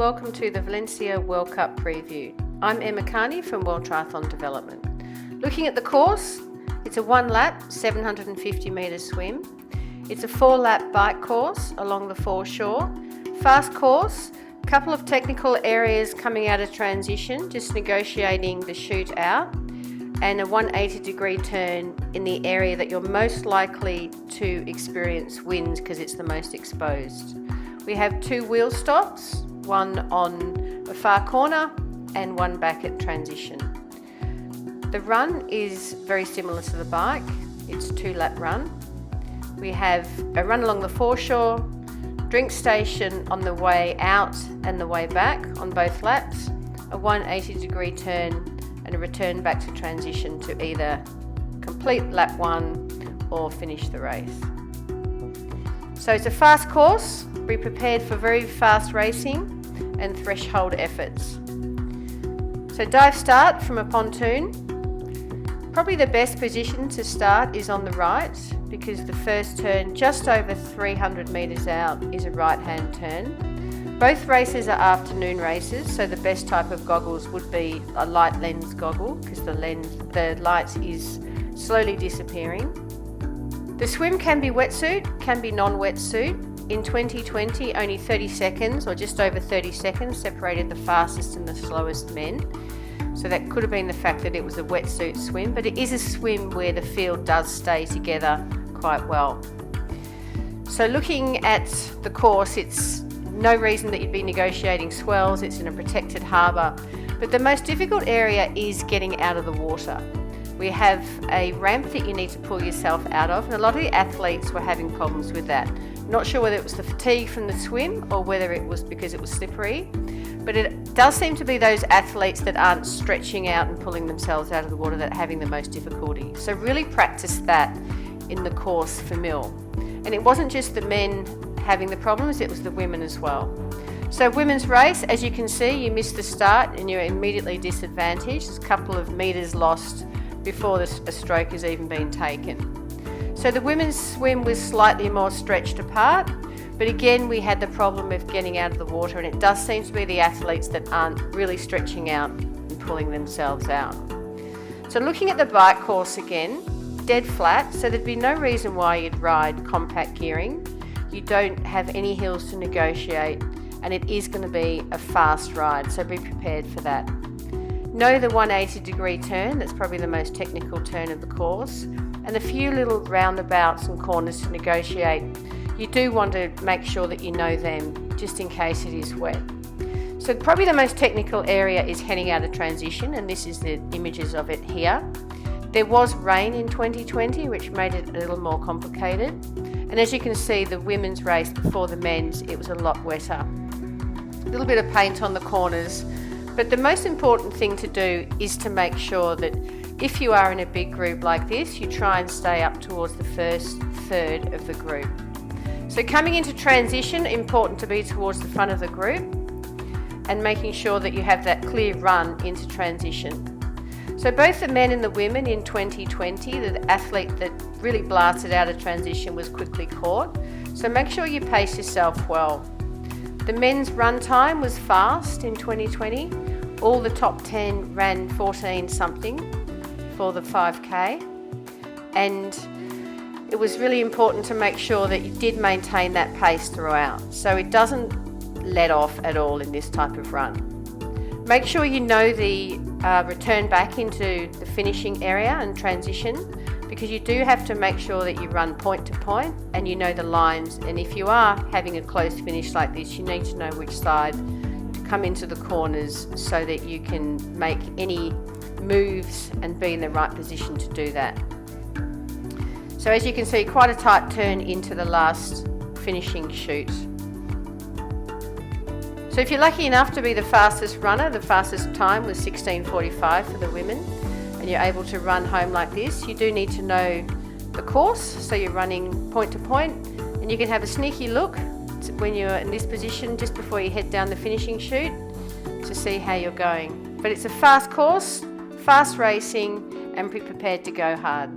welcome to the Valencia World Cup Preview. I'm Emma Carney from World Triathlon Development. Looking at the course, it's a 1 lap, 750 metre swim. It's a 4 lap bike course along the foreshore. Fast course, a couple of technical areas coming out of transition, just negotiating the chute out, and a 180-degree turn in the area that you're most likely to experience winds because it's the most exposed. We have 2 wheel stops, one on a far corner and one back at transition. The run is very similar to the bike. It's a 2 lap run. We have a run along the foreshore, drink station on the way out and the way back on both laps, a 180-degree turn and a return back to transition to either complete lap 1 or finish the race. So it's a fast course. Be prepared for very fast racing and threshold efforts. So dive start from a pontoon. Probably the best position to start is on the right because the first turn just over 300 metres out is a right hand turn. Both races are afternoon races, so the best type of goggles would be a light lens goggle because the light is slowly disappearing. The swim can be wetsuit, can be non-wetsuit. In 2020, only 30 seconds or just over 30 seconds separated the fastest and the slowest men. So that could have been the fact that it was a wetsuit swim, but it is a swim where the field does stay together quite well. So looking at the course, it's no reason that you'd be negotiating swells, it's in a protected harbour, but the most difficult area is getting out of the water. We have a ramp that you need to pull yourself out of, and a lot of the athletes were having problems with that. Not sure whether it was the fatigue from the swim or whether it was because it was slippery, but it does seem to be those athletes that aren't stretching out and pulling themselves out of the water that are having the most difficulty. So really practice that in the course for Mill. And it wasn't just the men having the problems, it was the women as well. So women's race, as you can see, you missed the start and you're immediately disadvantaged. There's a couple of metres lost before a stroke has even been taken. So the women's swim was slightly more stretched apart, but again we had the problem of getting out of the water, and it does seem to be the athletes that aren't really stretching out and pulling themselves out. So looking at the bike course again, dead flat, so there'd be no reason why you'd ride compact gearing. You don't have any hills to negotiate, and it is going to be a fast ride, so be prepared for that. Know the 180-degree turn, that's probably the most technical turn of the course, and a few little roundabouts and corners to negotiate. You do want to make sure that you know them just in case it is wet. So probably the most technical area is heading out of transition, and this is the images of it here. There was rain in 2020, which made it a little more complicated. And as you can see, the women's race before the men's, it was a lot wetter. A little bit of paint on the corners. But the most important thing to do is to make sure that if you are in a big group like this, you try and stay up towards the first third of the group. So coming into transition, important to be towards the front of the group and making sure that you have that clear run into transition. So both the men and the women in 2020, the athlete that really blasted out of transition was quickly caught. So make sure you pace yourself well. The men's run time was fast in 2020. All the top 10 ran 14 something for the 5K, and it was really important to make sure that you did maintain that pace throughout, so it doesn't let off at all in this type of run. Make sure you know the return back into the finishing area and transition, because you do have to make sure that you run point to point and you know the lines, and if you are having a close finish like this, you need to know which side to come into the corners so that you can make any moves and be in the right position to do that. So as you can see, quite a tight turn into the last finishing chute. So if you're lucky enough to be the fastest runner, the fastest time was 16:45 for the women, and you're able to run home like this, you do need to know the course, so you're running point to point, and you can have a sneaky look when you're in this position just before you head down the finishing chute to see how you're going. But it's a fast course, fast racing, and be prepared to go hard.